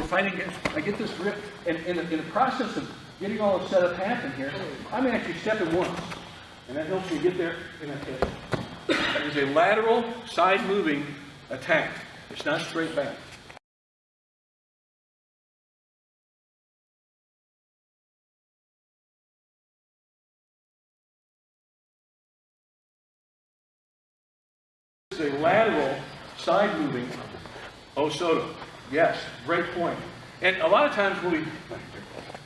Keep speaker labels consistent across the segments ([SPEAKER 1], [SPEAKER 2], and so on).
[SPEAKER 1] we're fighting against, I get this grip, and in the process of getting all the setup happen here, I'm actually stepping once. And that helps me get there in that hip. It is a lateral, side-moving attack. It's not straight back. This is a lateral, side-moving O SOTO. Yes, great point. And a lot of times when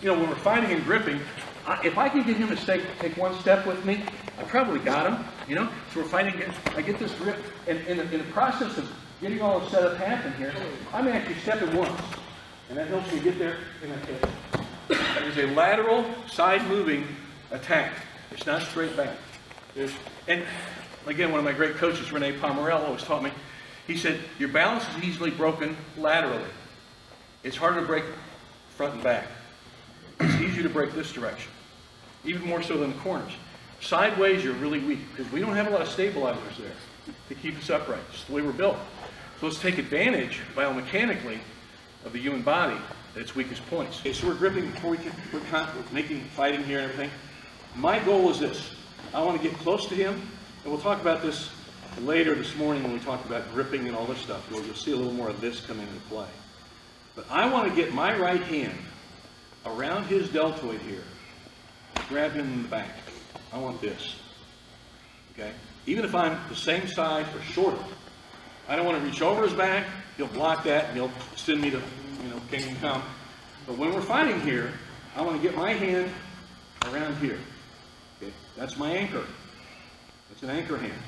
[SPEAKER 1] when we're fighting and gripping, if I can get him to take one step with me, I probably got him, So we're fighting against, I get this grip, and in the process of getting all the setup happen here, I'm actually stepping once. And that helps me get there in that hip. It is a lateral, side-moving attack. It's not straight back. And again, one of my great coaches, Rene Pomerel, always taught me, he said, your balance is easily broken laterally. It's harder to break front and back. It's easier to break this direction, even more so than the corners. Sideways, you're really weak, because we don't have a lot of stabilizers there to keep us upright. It's the way we're built. So let's take advantage, biomechanically, of the human body at its weakest points. Okay, so we're gripping before we're making fighting here and everything. My goal is this. I want to get close to him, and we'll talk about this later this morning when we talk about gripping and all this stuff. You'll see a little more of this come into play. But I want to get my right hand around his deltoid here, grab him in the back. I want this. Okay? Even if I'm the same size or shorter, I don't want to reach over his back. He'll block that and he'll send me to, kingdom come. But when we're fighting here, I want to get my hand around here. Okay? That's my anchor. That's an anchor hand.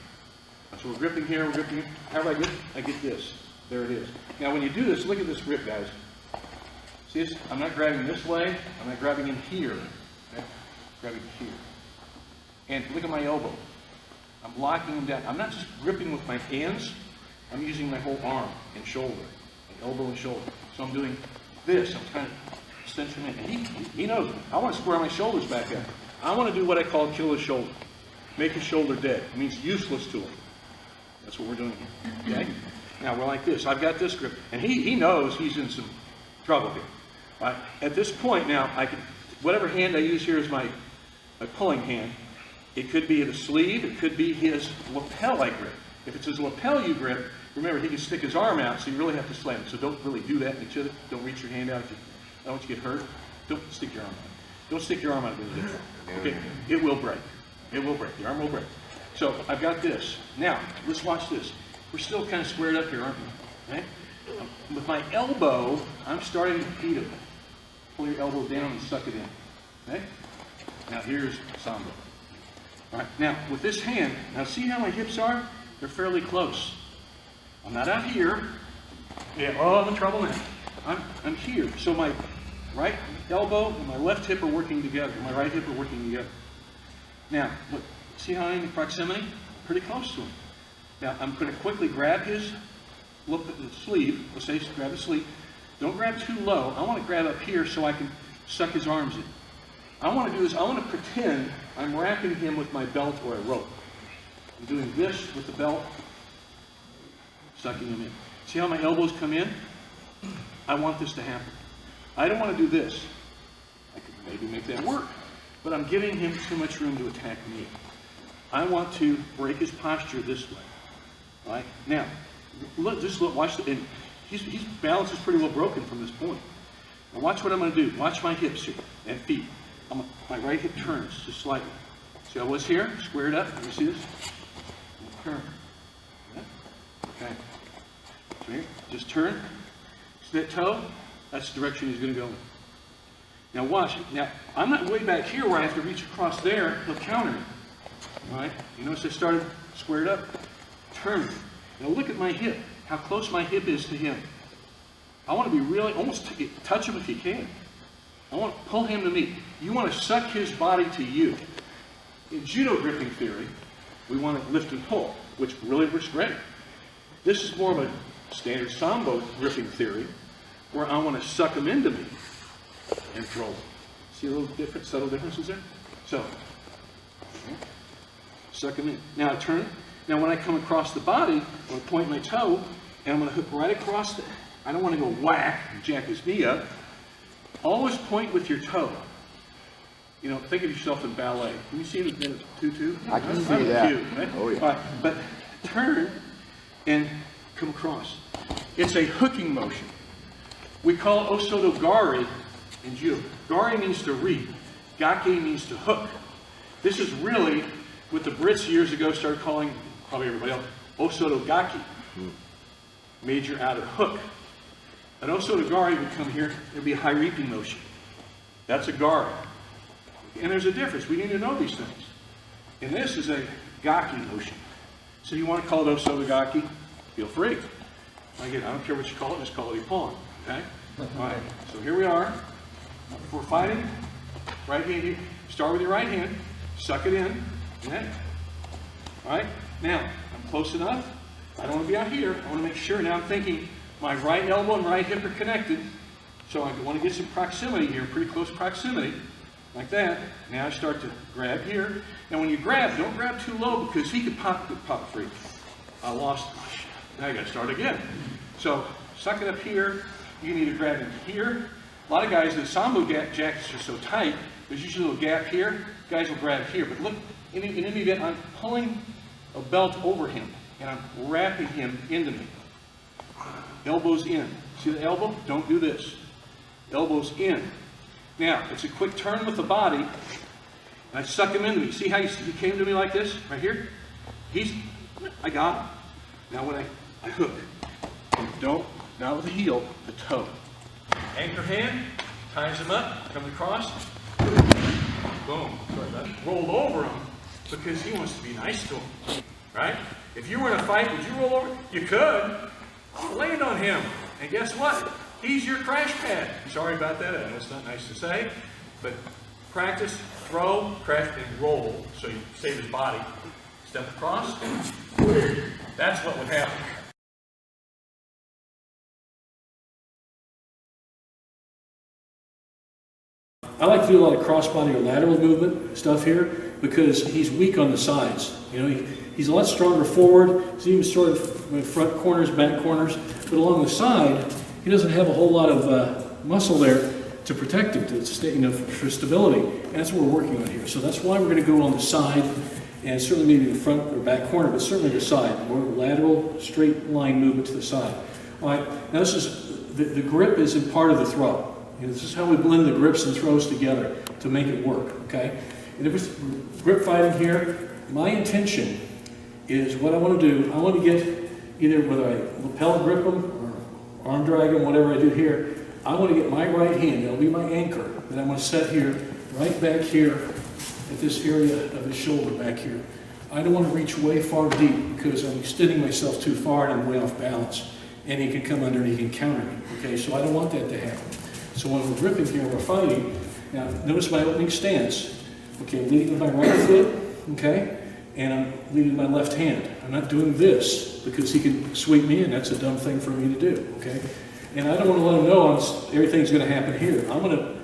[SPEAKER 1] So we're gripping here, we're gripping here. How do I get? I get this. There it is. Now when you do this, look at this grip, guys. See this? I'm not grabbing this way. I'm not grabbing in here. Okay? Grabbing here. And look at my elbow. I'm locking him down. I'm not just gripping with my hands. I'm using my whole arm and shoulder. My elbow and shoulder. So I'm doing this. I'm trying to cinch him in. And he knows me. I want to square my shoulders back up. I want to do what I call kill his shoulder. Make his shoulder dead. It means useless to him. That's what we're doing here. Okay? Now we're like this. I've got this grip. And he knows he's in some trouble here. Right? At this point now, whatever hand I use here is my pulling hand. It could be the sleeve. It could be his lapel I grip. If it's his lapel you grip, remember he can stick his arm out, so you really have to slam it. So don't really do that in each other. Don't reach your hand out. I don't want you to get hurt. Don't stick your arm out. Don't stick your arm out. Okay? It will break. It will break. The arm will break. So I've got this. Now, let's watch this. We're still kind of squared up here, aren't we? Okay? With my elbow, I'm starting to feed him. Pull your elbow down and suck it in. Okay? Now here's sambo. All right. Now with this hand, now see how my hips are? They're fairly close. I'm not out here. Yeah. Oh, I'm in trouble now. I'm here. So my right elbow and my left hip are working together. My right hip are working together. Now, look. See how I'm in proximity? Pretty close to him. Now I'm going to quickly grab his sleeve. Let's say grab the sleeve. Don't grab too low. I want to grab up here so I can suck his arms in. I want to do this. I want to pretend I'm wrapping him with my belt or a rope. I'm doing this with the belt, sucking him in. See how my elbows come in? I want this to happen. I don't want to do this. I could maybe make that work, but I'm giving him too much room to attack me. I want to break his posture this way. All right? Now, just look, watch the, and his balance is pretty well broken from this point. Now watch what I'm going to do. Watch my hips here and feet. My right hip turns just slightly. See how I was here? Squared up. You see this? Turn. Okay. So here, just turn. See that toe? That's the direction he's going to go in. Now watch. Now, I'm not way back here where I have to reach across there. He'll counter me. All right? You notice I started squared up. Turn. Now look at my hip. How close my hip is to him. I want to be really, almost touch him if you can. I want to pull him to me. You want to suck his body to you. In judo gripping theory, we want to lift and pull, which really works great. This is more of a standard sambo gripping theory, where I want to suck him into me and throw him. See a little different, subtle differences there? So, suck him in. Now I turn. Now when I come across the body, I'm going to point my toe, and I'm going to hook right across the, I don't want to go whack and jack his knee up. Always point with your toe. You know, think of yourself in ballet. Can you see the tutu?
[SPEAKER 2] I can see that.
[SPEAKER 1] Cute, right?
[SPEAKER 2] Oh, yeah.
[SPEAKER 1] Right. But turn and come across. It's a hooking motion. We call it O SOTO GARI in Judo. Gari means to reap. Gake means to hook. This is really what the Brits years ago started calling, probably everybody else, O SOTO GAKI. Major outer hook. An O SOTO GARI would come here, it'd be a high reaping motion. That's a Gari. And there's a difference. We need to know these things. And this is a Gaki motion. So you want to call it O SOTO GAKI? Feel free. Again, I don't care what you call it, just call it Ippon. Okay? All right. So here we are. If we're fighting, right hand, start with your right hand, suck it in. Okay? All right? Now, I'm close enough. I don't want to be out here. I want to make sure. Now I'm thinking my right elbow and right hip are connected. So I want to get some proximity here, pretty close proximity. Like that. Now I start to grab here. Now when you grab, don't grab too low because he could pop free. I lost. Now I got to start again. So suck it up here. You can either grab in here. A lot of guys, the sambo jackets are so tight, there's usually a little gap here. Guys will grab here. But look, in any event, I'm pulling a belt over him and I'm wrapping him into me. Elbows in. See the elbow? Don't do this. Elbows in. Now, it's a quick turn with the body, and I suck him into me. See how he came to me like this, right here? I got him. Now when I hook, don't, not with the heel, the toe. Anchor hand, ties him up, comes across, boom. Rolled over him because he wants to be nice to him, right? If you were in a fight, would you roll over? You could. Land on him, and guess what? He's your crash pad. Sorry about that. I know it's not nice to say, but practice, throw, crash, and roll so you save his body. Step across. That's what would happen. I like to do a lot of crossbody or lateral movement stuff here because he's weak on the sides. You know, he's a lot stronger forward. He's even sort of front corners, back corners, but along the side, he doesn't have a whole lot of muscle there to protect him, to stay, you know, for stability. And that's what we're working on here. So that's why we're going to go on the side, and certainly maybe the front or back corner, but certainly the side. More lateral, straight line movement to the side. All right. Now this is the grip is in part of the throw. You know, this is how we blend the grips and throws together to make it work. Okay. And if it's grip fighting here, my intention is what I want to do. I want to get either whether I lapel grip them, arm drag him, whatever I do here, I want to get my right hand, that'll be my anchor, that I'm going to set here, right back here, at this area of his shoulder back here. I don't want to reach way far deep because I'm extending myself too far and I'm way off balance. And he can come under and he can counter me, okay? So I don't want that to happen. So when we're gripping here, we're fighting. Now, notice my opening stance. Okay, I'm leading with my right foot, okay? And I'm leading with my left hand. I'm not doing this because he can sweep me in. That's a dumb thing for me to do, okay? And I don't want to let him know everything's going to happen here. I'm going to,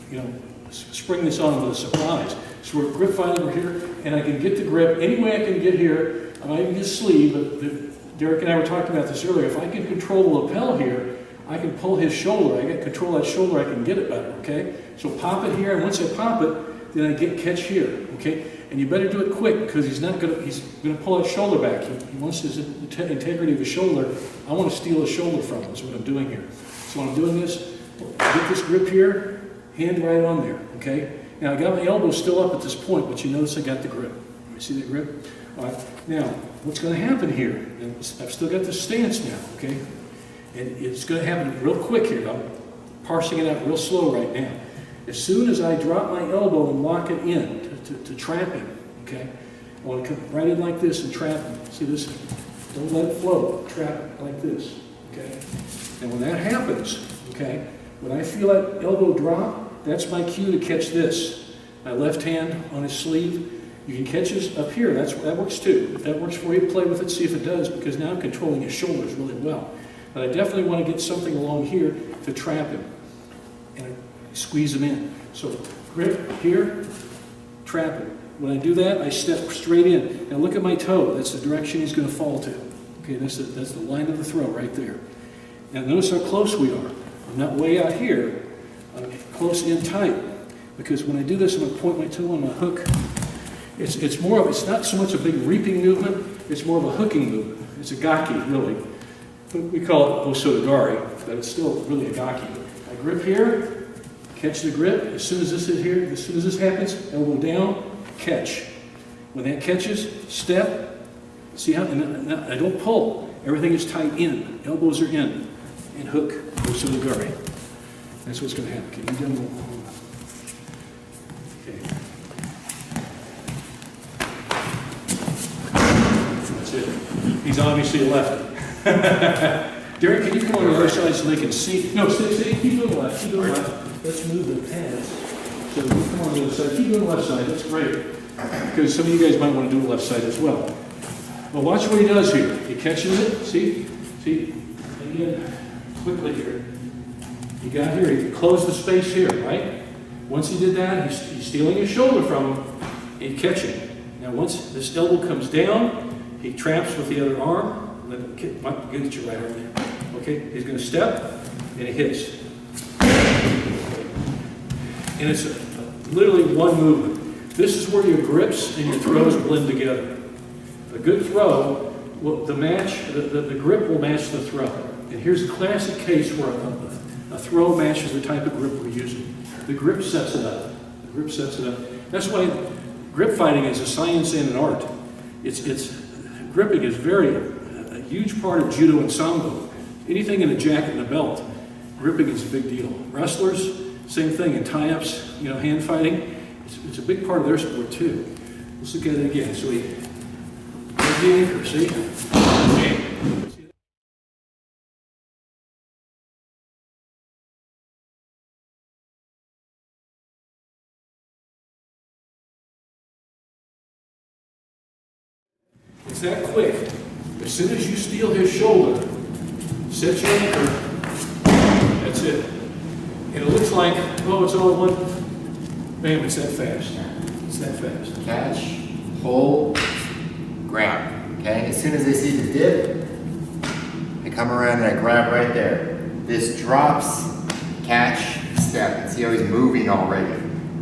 [SPEAKER 1] you know, spring this on with a surprise. So we're grip fighting over here, and I can get the grip any way I can get here. I might even get sleeve, but Derek and I were talking about this earlier. If I can control the lapel here, I can pull his shoulder. I get control of that shoulder, I can get it better, okay? So pop it here, and once I pop it, then I catch here, okay? And you better do it quick because he's gonna pull that shoulder back. He wants his integrity of his shoulder. I want to steal his shoulder from him. That's what I'm doing here. So when I'm doing this, get this grip here, hand right on there, okay? Now I got my elbow still up at this point, but you notice I got the grip. You see that grip? All right. Now, what's going to happen here? And I've still got this stance now, okay? And it's going to happen real quick here. I'm parsing it out real slow right now. As soon as I drop my elbow and lock it in to trap him, okay? I want to come right in like this and trap him. See this? Don't let it float. Trap it like this, okay? And when that happens, okay, when I feel that elbow drop, that's my cue to catch this. My left hand on his sleeve. You can catch this up here. That works too. If that works for you, play with it, see if it does, because now I'm controlling his shoulders really well. But I definitely want to get something along here to trap him. And I squeeze him in. So grip here, trap him. When I do that, I step straight in. Now look at my toe. That's the direction he's going to fall to. Okay, that's the line of the throw right there. Now notice how close we are. I'm not way out here. I'm close in tight. Because when I do this, I'm going to point my toe on my hook. It's not so much a big reaping movement, it's more of a hooking movement. It's a gaki, really. We call it O SOTO GARI, but it's still really a gaki. I grip here, catch the grip. As soon as this is here, as soon as this happens, elbow down, catch. When that catches, step. See how, and I don't pull. Everything is tight in. Elbows are in. And hook, O SOTO GARI. That's what's going to happen. Okay, you done. Okay. That's it. He's obviously a lefty. Derek, can you come on the other side so they can see? No, stay, keep doing left, keep doing left. Let's move the pads. So you come on the other side, keep doing the left side, that's great. Because some of you guys might want to do the left side as well. Well, watch what he does here. He catches it, see, again, quickly here. He got here, he closed the space here, right? Once he did that, he's stealing his shoulder from him, and catching. Now once this elbow comes down, he traps with the other arm. Might get you right over there. Okay, he's going to step, and it hits. And it's literally one movement. This is where your grips and your throws blend together. A good throw, the grip will match the throw. And here's a classic case where a throw matches the type of grip we're using. The grip sets it up. The grip sets it up. That's why grip fighting is a science and an art. Gripping is a huge part of Judo and sambo. Anything in a jacket and a belt, gripping is a big deal. Wrestlers, same thing. In tie-ups, hand fighting, it's a big part of their sport too. Let's look at it again. So there's the anchor, see? Okay. It's that quick. As soon as you steal his shoulder, set your anchor, that's it. And it looks like, oh, it's all in one. Bam, it's that fast. It's that fast.
[SPEAKER 2] Catch, hold, grab. Okay? As soon as they see the dip, they come around and I grab right there. This drops, catch, step. And see how he's moving already.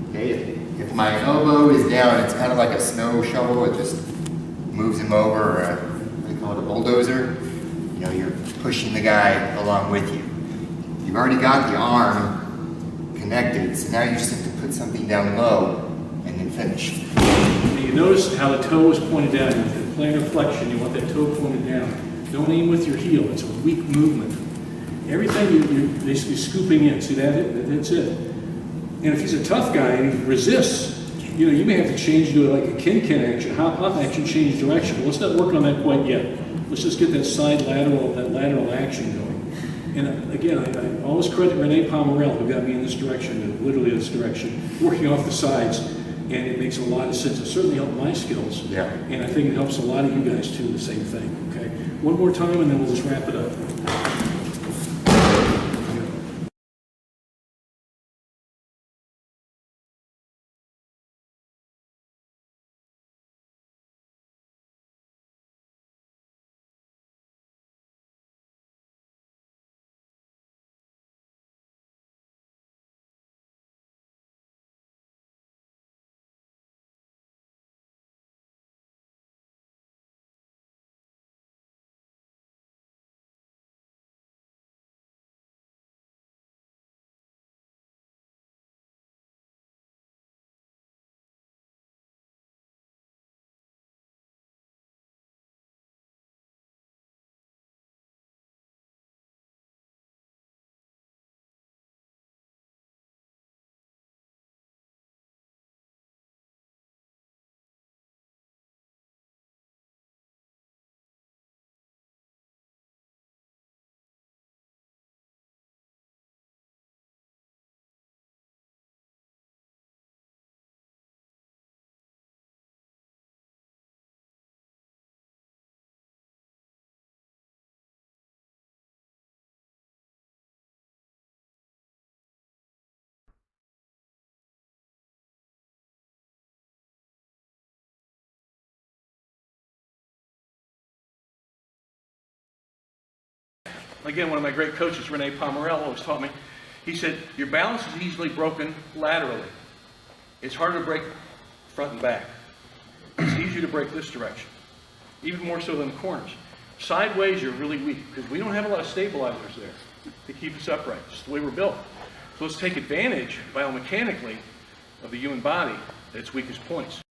[SPEAKER 2] Okay? If my elbow is down, it's kind of like a snow shovel. It just moves him over, or what do you call it, a bulldozer. You're pushing the guy along with you. You've already got the arm connected, so now you just have to put something down low and then finish.
[SPEAKER 1] And you notice how the toe is pointed down. In plantar flexion, you want that toe pointed down. Don't aim with your heel. It's a weak movement. Everything you're basically scooping in. See that? That's it. And if he's a tough guy and he resists, you may have to change to like a kin action, hop action, change direction. Well, let's not work on that quite yet. Let's just get that lateral action going. And again, I always credit Renee Pomerell, who got me in this direction, literally this direction, working off the sides, and it makes a lot of sense. It certainly helped my skills,
[SPEAKER 2] yeah.
[SPEAKER 1] And I think it helps a lot of you guys too, the same thing, okay? One more time, and then we'll just wrap it up. again, one of my great coaches, Rene Pomerel, always taught me, he said, your balance is easily broken laterally. It's harder to break front and back. It's easier to break this direction, even more so than the corners. Sideways, you're really weak, because we don't have a lot of stabilizers there to keep us upright. It's the way we're built. So let's take advantage biomechanically of the human body at its weakest points.